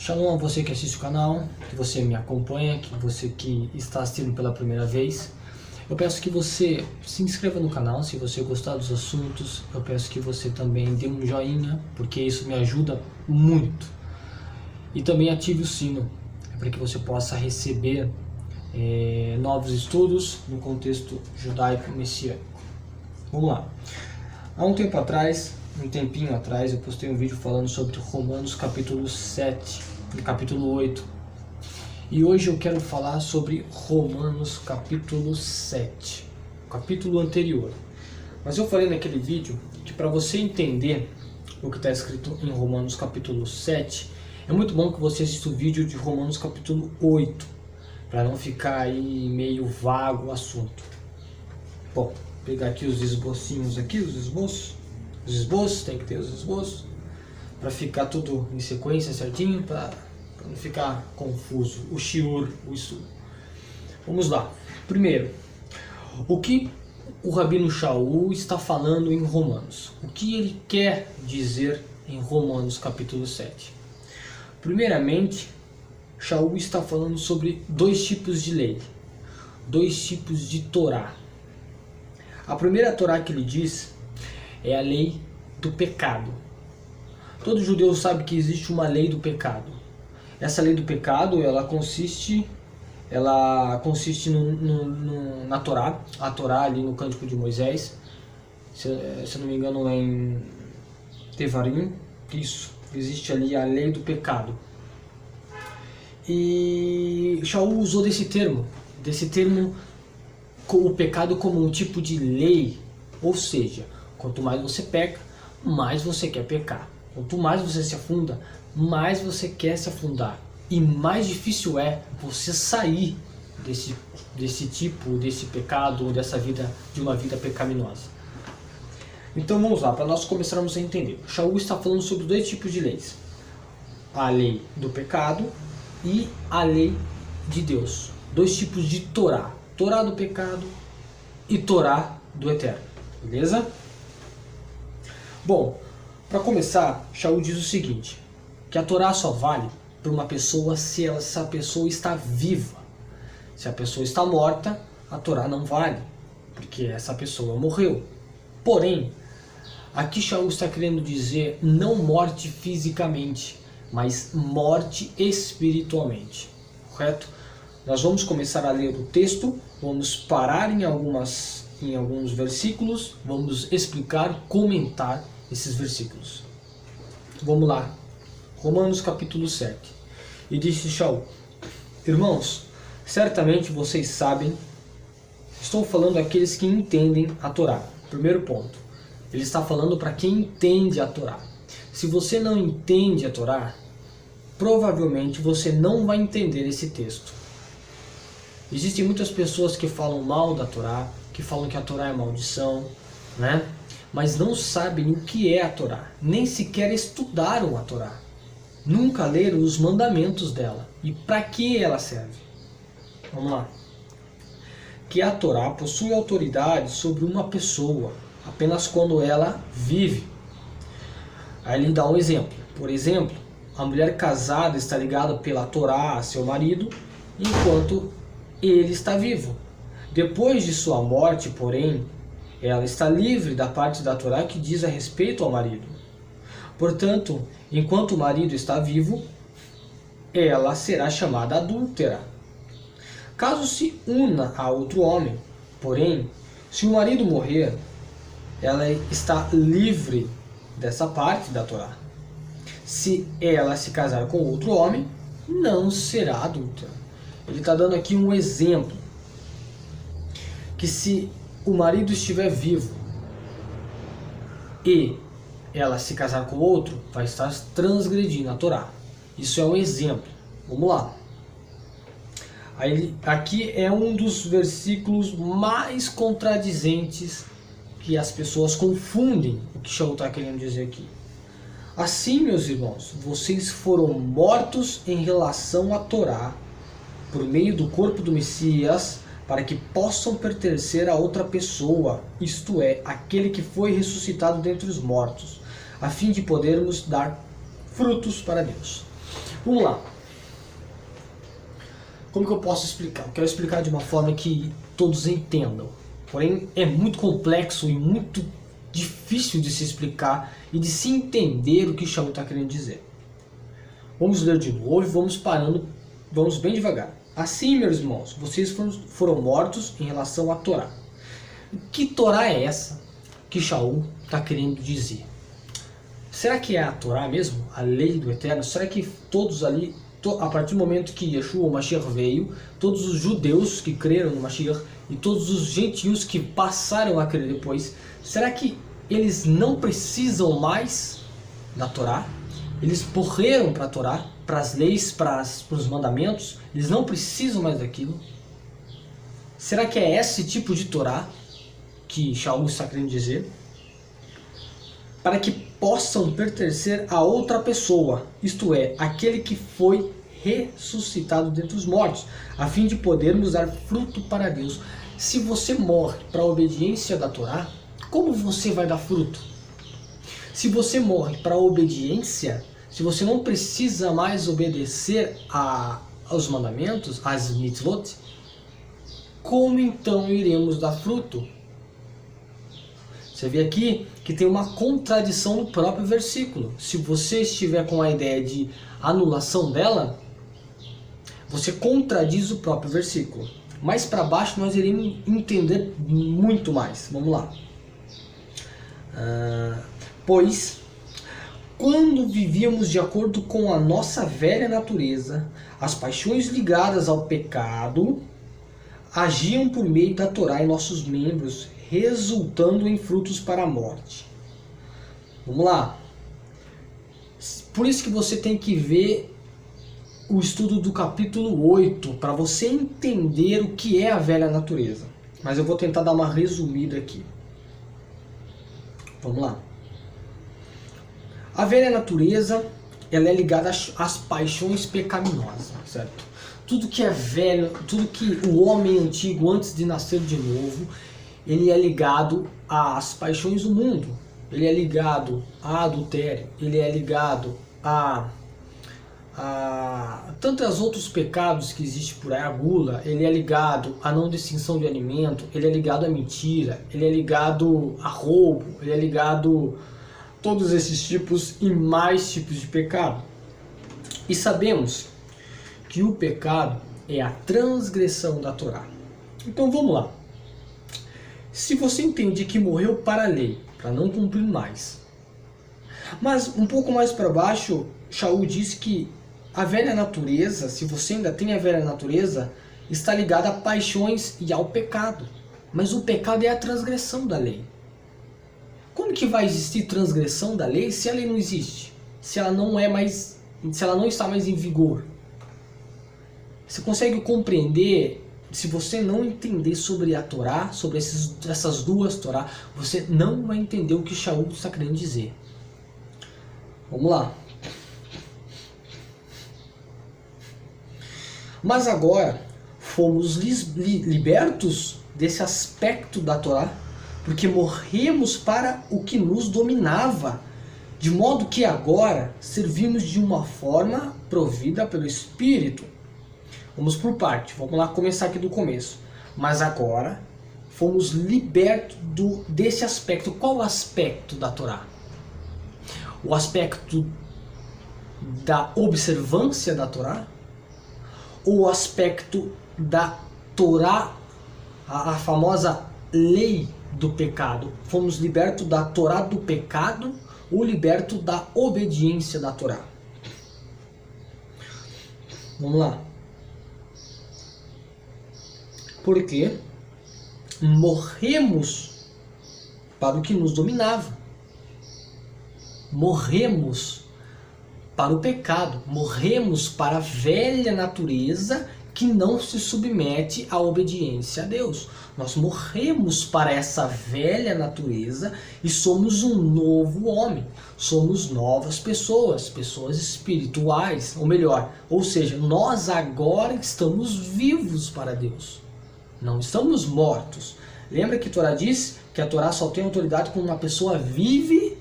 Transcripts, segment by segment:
Shalom a você que assiste o canal, que você me acompanha, que você que está assistindo pela primeira vez. Eu peço que você se inscreva no canal se você gostar dos assuntos. Eu peço que você também dê um joinha, porque isso me ajuda muito. E também ative o sino, para que você possa receber novos estudos no contexto judaico-messiânico. Vamos lá. Há um tempinho atrás, eu postei um vídeo falando sobre Romanos capítulo 7 e capítulo 8. E hoje eu quero falar sobre Romanos capítulo 7, capítulo anterior. Mas eu falei naquele vídeo que para você entender o que está escrito em Romanos capítulo 7, é muito bom que você assista o vídeo de Romanos capítulo 8, para não ficar aí meio vago o assunto. Bom, vou pegar aqui os esbocinhos aqui, os esboços, tem que ter os esboços, para ficar tudo em sequência certinho, para não ficar confuso, o shiur, o estudo. Vamos lá. Primeiro, o que o Rabino Shaul está falando em Romanos? O que ele quer dizer em Romanos capítulo 7? Primeiramente, Shaul está falando sobre dois tipos de lei, dois tipos de Torá. A primeira Torá que ele diz é a lei do pecado. Todo judeu sabe que existe uma lei do pecado. Essa lei do pecado, ela consiste na Torá, a Torá ali no Cântico de Moisés, se eu não me engano é em Devarim, isso, existe ali a lei do pecado. E Shaul usou desse termo, o pecado como um tipo de lei, ou seja, quanto mais você peca, mais você quer pecar. Quanto mais você se afunda, mais você quer se afundar. E mais difícil é você sair desse pecado, ou dessa vida, de uma vida pecaminosa. Então vamos lá, para nós começarmos a entender. Shaul está falando sobre dois tipos de leis. A lei do pecado e a lei de Deus. Dois tipos de Torá. Torá do pecado e Torá do eterno. Beleza? Bom, para começar, Shaul diz o seguinte, que a Torá só vale para uma pessoa se essa pessoa está viva. Se a pessoa está morta, a Torá não vale, porque essa pessoa morreu. Porém, aqui Shaul está querendo dizer não morte fisicamente, mas morte espiritualmente. Correto? Nós vamos começar a ler o texto, vamos parar em alguns versículos, vamos explicar, comentar esses versículos. Vamos lá. Romanos capítulo 7. E disse Shaul: irmãos, certamente vocês sabem, estou falando àqueles que entendem a Torá. Primeiro ponto. Ele está falando para quem entende a Torá. Se você não entende a Torá, provavelmente você não vai entender esse texto. Existem muitas pessoas que falam mal da Torá, que falam que a Torá é maldição, né? Mas não sabem o que é a Torá, nem sequer estudaram a Torá. Nunca leram os mandamentos dela e para que ela serve. Vamos lá. Que a Torá possui autoridade sobre uma pessoa apenas quando ela vive. Aí ele dá um exemplo. Por exemplo, a mulher casada está ligada pela Torá a seu marido enquanto ele está vivo. Depois de sua morte, porém, ela está livre da parte da Torá que diz a respeito ao marido. Portanto, enquanto o marido está vivo, ela será chamada adúltera. Caso se una a outro homem, porém, se o marido morrer, ela está livre dessa parte da Torá. Se ela se casar com outro homem, não será adúltera. Ele está dando aqui um exemplo, que se o marido estiver vivo e ela se casar com outro, vai estar transgredindo a Torá. Isso é um exemplo. Vamos lá. Aqui é um dos versículos mais contradizentes que as pessoas confundem o que Shaul está querendo dizer aqui. Assim, meus irmãos, vocês foram mortos em relação à Torá por meio do corpo do Messias, para que possam pertencer a outra pessoa, isto é, aquele que foi ressuscitado dentre os mortos, a fim de podermos dar frutos para Deus. Vamos lá. Como que eu posso explicar? Eu quero explicar de uma forma que todos entendam. Porém, é muito complexo e muito difícil de se explicar e de se entender o que Shaul está querendo dizer. Vamos ler de novo e vamos parando, vamos bem devagar. Assim, meus irmãos, vocês foram mortos em relação à Torá. Que Torá é essa que Shaul está querendo dizer? Será que é a Torá mesmo? A lei do Eterno? Será que todos ali, a partir do momento que Yeshua, o Mashiach, veio, todos os judeus que creram no Mashiach e todos os gentios que passaram a crer depois, será que eles não precisam mais da Torá? Eles morreram para a Torá, para as leis, para os mandamentos, eles não precisam mais daquilo? Será que é esse tipo de Torá que Shaul está querendo dizer? Para que possam pertencer a outra pessoa, isto é, aquele que foi ressuscitado dentre os mortos, a fim de podermos dar fruto para Deus. Se você morre para a obediência da Torá, como você vai dar fruto? Se você morre para a obediência, se você não precisa mais obedecer aos mandamentos, às mitzvot, como então iremos dar fruto? Você vê aqui que tem uma contradição no próprio versículo. Se você estiver com a ideia de anulação dela, você contradiz o próprio versículo. Mais para baixo nós iremos entender muito mais. Vamos lá. Pois, quando vivíamos de acordo com a nossa velha natureza, as paixões ligadas ao pecado agiam por meio da Torá em nossos membros, resultando em frutos para a morte. Vamos lá. Por isso que você tem que ver o estudo do capítulo 8, para você entender o que é a velha natureza. Mas eu vou tentar dar uma resumida aqui. Vamos lá. A velha natureza, ela é ligada às paixões pecaminosas, certo? Tudo que é velho, tudo que o homem antigo, antes de nascer de novo, ele é ligado às paixões do mundo. Ele é ligado a adultério, ele é ligado a tantos outros pecados que existem por aí, a gula, ele é ligado à não distinção de alimento, ele é ligado à mentira, ele é ligado a roubo, ele é ligado a todos esses tipos e mais tipos de pecado. E sabemos que o pecado é a transgressão da Torá. Então vamos lá. Se você entende que morreu para a lei, para não cumprir mais, mas um pouco mais para baixo, Shaul diz que a velha natureza, se você ainda tem a velha natureza, está ligada a paixões e ao pecado. Mas o pecado é a transgressão da lei. Como que vai existir transgressão da lei se a lei não existe? Se ela não está mais em vigor? Você consegue compreender? Se você não entender sobre a Torá, sobre essas duas Torá, você não vai entender o que Shaul está querendo dizer. Vamos lá. Mas agora fomos libertos desse aspecto da Torá, porque morremos para o que nos dominava, de modo que agora servimos de uma forma provida pelo Espírito. Vamos por parte, vamos lá começar aqui do começo. Mas agora fomos libertos desse aspecto. Qual o aspecto da Torá? O aspecto da observância da Torá? Ou o aspecto da Torá, a famosa lei do pecado? Fomos libertos da Torá do pecado ou libertos da obediência da Torá? Vamos lá. Porque morremos para o que nos dominava. Morremos para o pecado. Morremos para a velha natureza que não se submete à obediência a Deus. Nós morremos para essa velha natureza e somos um novo homem. Somos novas pessoas, pessoas espirituais, ou seja, nós agora estamos vivos para Deus. Não estamos mortos. Lembra que a Torá diz que a Torá só tem autoridade quando uma pessoa vive?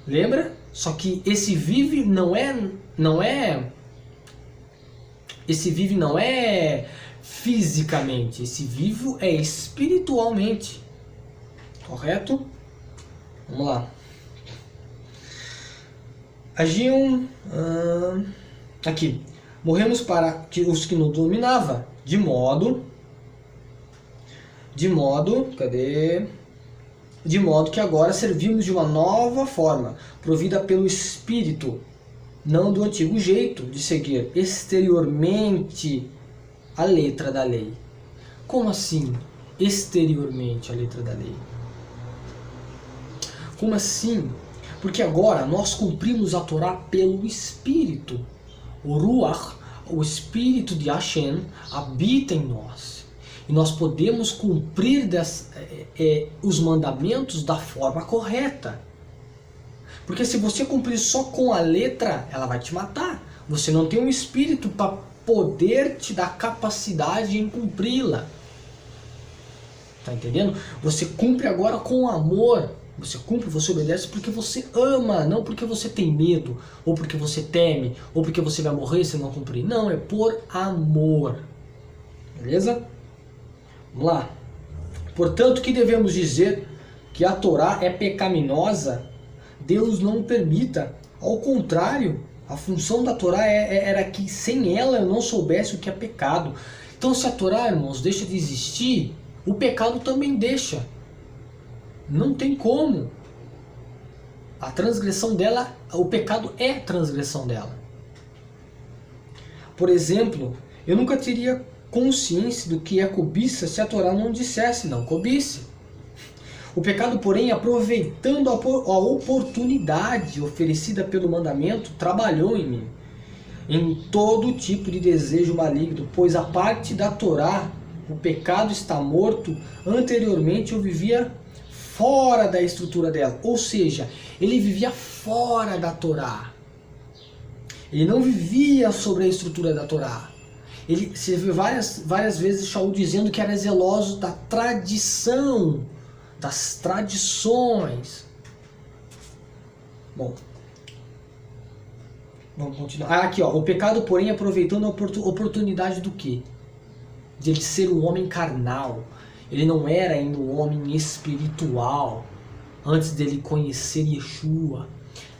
Lembra? Só que esse vive não é não é... Esse vive não é fisicamente, esse vivo é espiritualmente. Correto? Vamos lá. Agiam... aqui. Morremos para os que nos dominavam, de modo... Cadê? De modo que agora servimos de uma nova forma, provida pelo Espírito, não do antigo jeito de seguir exteriormente a letra da lei. Como assim, exteriormente a letra da lei? Como assim? Porque agora nós cumprimos a Torá pelo Espírito. O Ruach, o Espírito de Hashem, habita em nós. E nós podemos cumprir os mandamentos da forma correta. Porque se você cumprir só com a letra, ela vai te matar. Você não tem um espírito para poder te dar capacidade em cumpri-la. Tá entendendo? Você cumpre agora com amor. Você cumpre, você obedece porque você ama, não porque você tem medo, ou porque você teme, ou porque você vai morrer se não cumprir. Não, é por amor. Beleza? Vamos lá. Portanto, que devemos dizer que a Torá é pecaminosa? Deus não permita. Ao contrário, a função da Torá era que sem ela eu não soubesse o que é pecado. Então, se a Torá, irmãos, deixa de existir, o pecado também deixa. Não tem como. A transgressão dela, o pecado é transgressão dela. Por exemplo, eu nunca teria consciência do que é cobiça se a Torá não dissesse não cobice. O pecado, porém, aproveitando a oportunidade oferecida pelo mandamento, trabalhou em mim, em todo tipo de desejo maligno, pois a parte da Torá, o pecado está morto. Anteriormente eu vivia fora da estrutura dela, ou seja, ele vivia fora da Torá. Ele não vivia sobre a estrutura da Torá. Ele se viu várias vezes Shaul dizendo que era zeloso da tradição, das tradições. Bom, vamos continuar. Aqui, ó, o pecado, porém, aproveitando a oportunidade do quê? De ele ser um homem carnal. Ele não era ainda um homem espiritual antes dele conhecer Yeshua.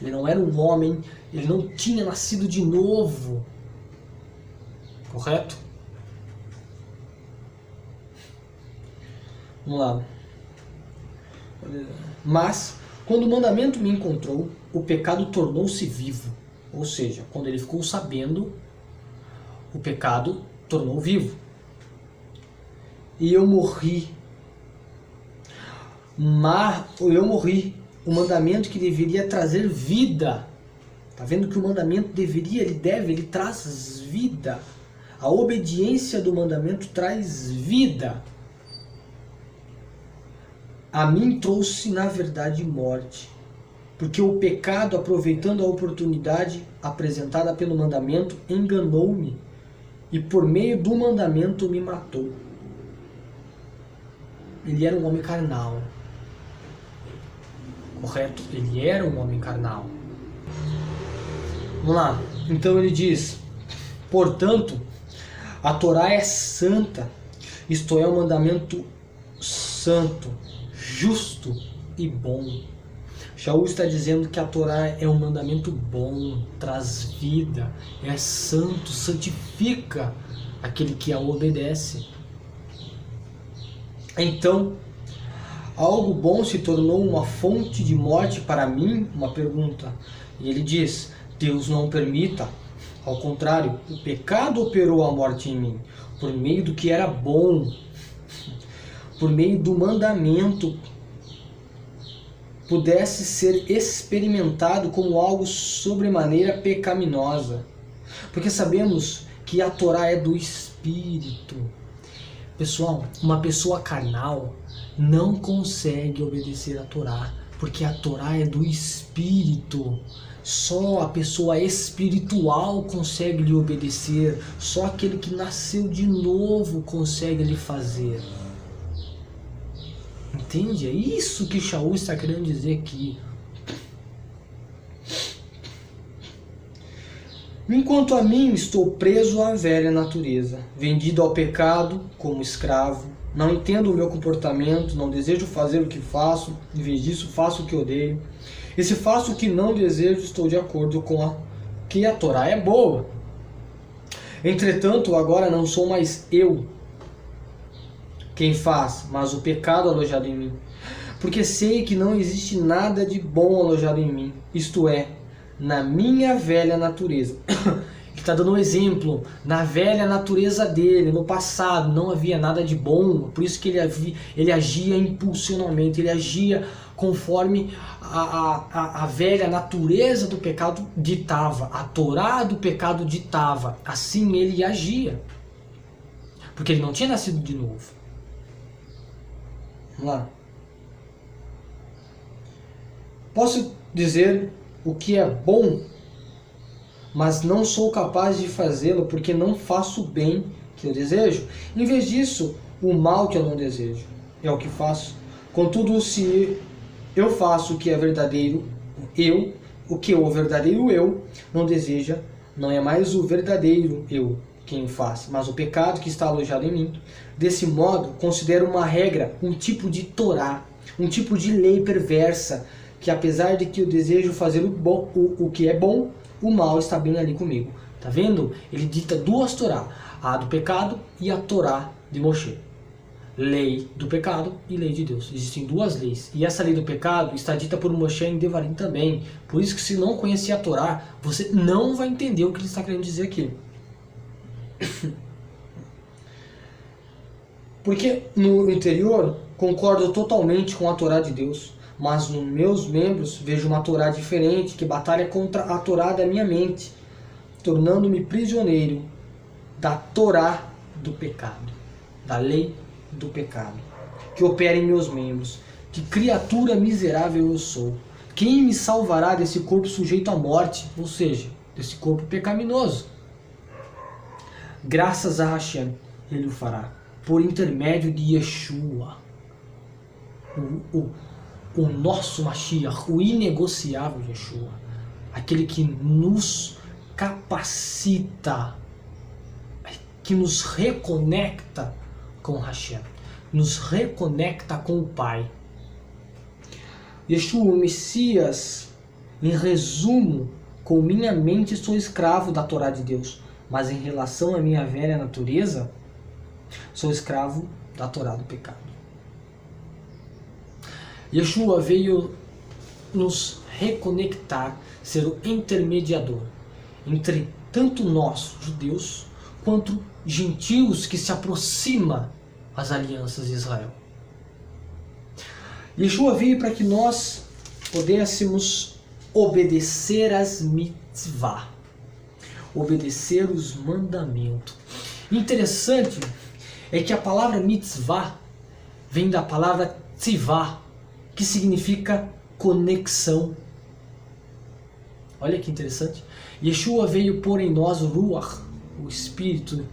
Ele não era um homem, ele não tinha nascido de novo. Correto? Vamos lá. Mas, quando o mandamento me encontrou, o pecado tornou-se vivo. Ou seja, quando ele ficou sabendo, o pecado tornou vivo. E eu morri. Mas eu morri. O mandamento que deveria trazer vida. Tá vendo que o mandamento ele traz vida. A obediência do mandamento traz vida. A mim trouxe, na verdade, morte. Porque o pecado, aproveitando a oportunidade apresentada pelo mandamento, enganou-me. E por meio do mandamento me matou. Ele era um homem carnal. Correto? Ele era um homem carnal. Vamos lá. Então ele diz: portanto, a Torá é santa, isto é, um mandamento santo, justo e bom. Shaul está dizendo que a Torá é um mandamento bom, traz vida, é santo, santifica aquele que a obedece. Então, algo bom se tornou uma fonte de morte para mim? Uma pergunta. E ele diz: Deus não permita. Ao contrário, o pecado operou a morte em mim, por meio do que era bom, por meio do mandamento, pudesse ser experimentado como algo sobremaneira pecaminosa. Porque sabemos que a Torá é do Espírito. Pessoal, uma pessoa carnal não consegue obedecer a Torá, porque a Torá é do Espírito. Só a pessoa espiritual consegue lhe obedecer. Só aquele que nasceu de novo consegue lhe fazer. Entende? É isso que Shaul está querendo dizer aqui. Enquanto a mim, estou preso à velha natureza, vendido ao pecado como escravo. Não entendo o meu comportamento, não desejo fazer o que faço, em vez disso faço o que odeio. E se faço o que não desejo, estou de acordo com que a Torá é boa. Entretanto, agora não sou mais eu quem faz, mas o pecado alojado em mim. Porque sei que não existe nada de bom alojado em mim, isto é, na minha velha natureza. Ele está dando um exemplo, na velha natureza dele, no passado, não havia nada de bom, por isso que ele agia impulsionalmente, ele agia conforme a velha natureza do pecado ditava, a Torá do pecado ditava, assim ele agia, porque ele não tinha nascido de novo. Vamos lá. Posso dizer o que é bom, mas não sou capaz de fazê-lo porque não faço o bem que eu desejo. Em vez disso, o mal que eu não desejo é o que faço. Contudo, se eu faço o que é verdadeiro eu, o que o verdadeiro eu não deseja, não é mais o verdadeiro eu quem o faz, mas o pecado que está alojado em mim. Desse modo, considero uma regra, um tipo de Torá, um tipo de lei perversa, que apesar de que eu desejo fazer o que é bom, o mal está bem ali comigo. Tá vendo? Ele dita duas Torá, a do pecado e a Torá de Moshe. Lei do pecado e lei de Deus. Existem duas leis. E essa lei do pecado está dita por Moshe em Devarim também. Por isso que se não conhecer a Torá, você não vai entender o que ele está querendo dizer aqui. Porque no interior concordo totalmente com a Torá de Deus, mas nos meus membros vejo uma Torá diferente que batalha contra a Torá da minha mente, tornando-me prisioneiro da Torá do pecado, da lei do pecado, que opera em meus membros. Que criatura miserável eu sou! Quem me salvará desse corpo sujeito à morte, ou seja, desse corpo pecaminoso? Graças a Hashem, ele o fará, por intermédio de Yeshua, o nosso Mashiach, o inegociável Yeshua, aquele que nos capacita, que nos reconecta com Hashem, nos reconecta com o Pai. Yeshua, o Messias, em resumo, com minha mente sou escravo da Torá de Deus, mas em relação à minha velha natureza, sou escravo da Torá do pecado. Yeshua veio nos reconectar, ser o intermediador entre tanto nós, judeus, quanto gentios que se aproximam às alianças de Israel. Yeshua veio para que nós pudéssemos obedecer às mitzvah, obedecer os mandamentos. Interessante é que a palavra mitzvah vem da palavra tzivah, que significa conexão. Olha que interessante. Yeshua veio pôr em nós o Ruach, o Espírito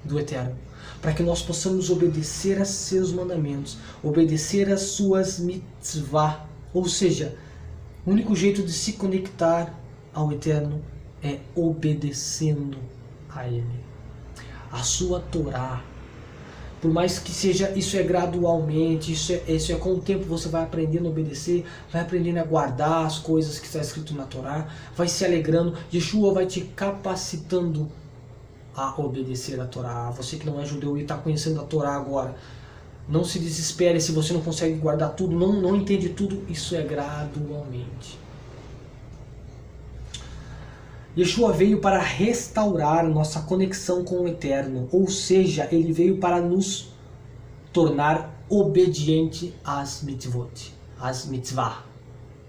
do Eterno, para que nós possamos obedecer a seus mandamentos, obedecer às suas mitzvah. Ou seja, o único jeito de se conectar ao Eterno é obedecendo a Ele, a sua Torá. Por mais que seja, isso é gradualmente, isso é com o tempo você vai aprendendo a obedecer, vai aprendendo a guardar as coisas que está escrito na Torá, vai se alegrando. Yeshua vai te capacitando a obedecer a Torá. Você que não é judeu e está conhecendo a Torá agora, não se desespere se você não consegue guardar tudo, não entende tudo, isso é gradualmente. Yeshua veio para restaurar nossa conexão com o Eterno, ou seja, ele veio para nos tornar obediente às mitzvot, às mitzvah,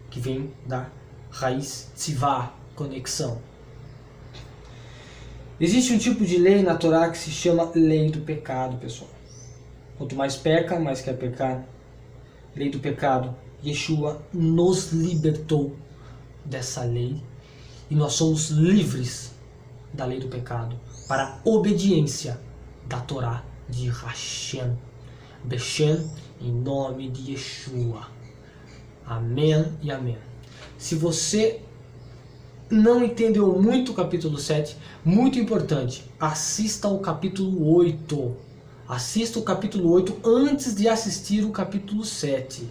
que vem da raiz tzivah, conexão. Existe um tipo de lei na Torá que se chama lei do pecado, pessoal. Quanto mais peca, mais quer pecar. Lei do pecado. Yeshua nos libertou dessa lei. E nós somos livres da lei do pecado para a obediência da Torá de Hashem. Beshem, em nome de Yeshua. Amém e amém. Se você não entendeu muito o capítulo 7, muito importante, assista o capítulo 8. Assista o capítulo 8 antes de assistir o capítulo 7.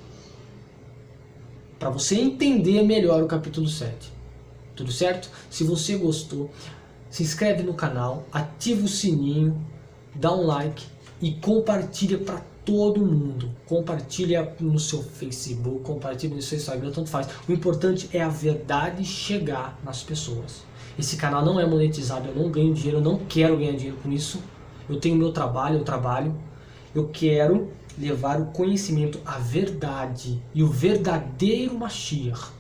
Para você entender melhor o capítulo 7. Tudo certo? Se você gostou, se inscreve no canal, ativa o sininho, dá um like e compartilha para todo mundo. Compartilha no seu Facebook, compartilha no seu Instagram, tanto faz. O importante é a verdade chegar nas pessoas. Esse canal não é monetizado, eu não ganho dinheiro, eu não quero ganhar dinheiro com isso. Eu tenho meu trabalho, eu trabalho. Eu quero levar o conhecimento, a verdade e o verdadeiro Mashiach,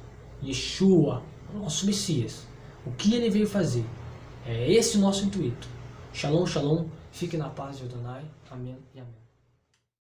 Yeshua, o nosso Messias. O que ele veio fazer. É esse o nosso intuito. Shalom, shalom. Fique na paz de Adonai. Amém e amém.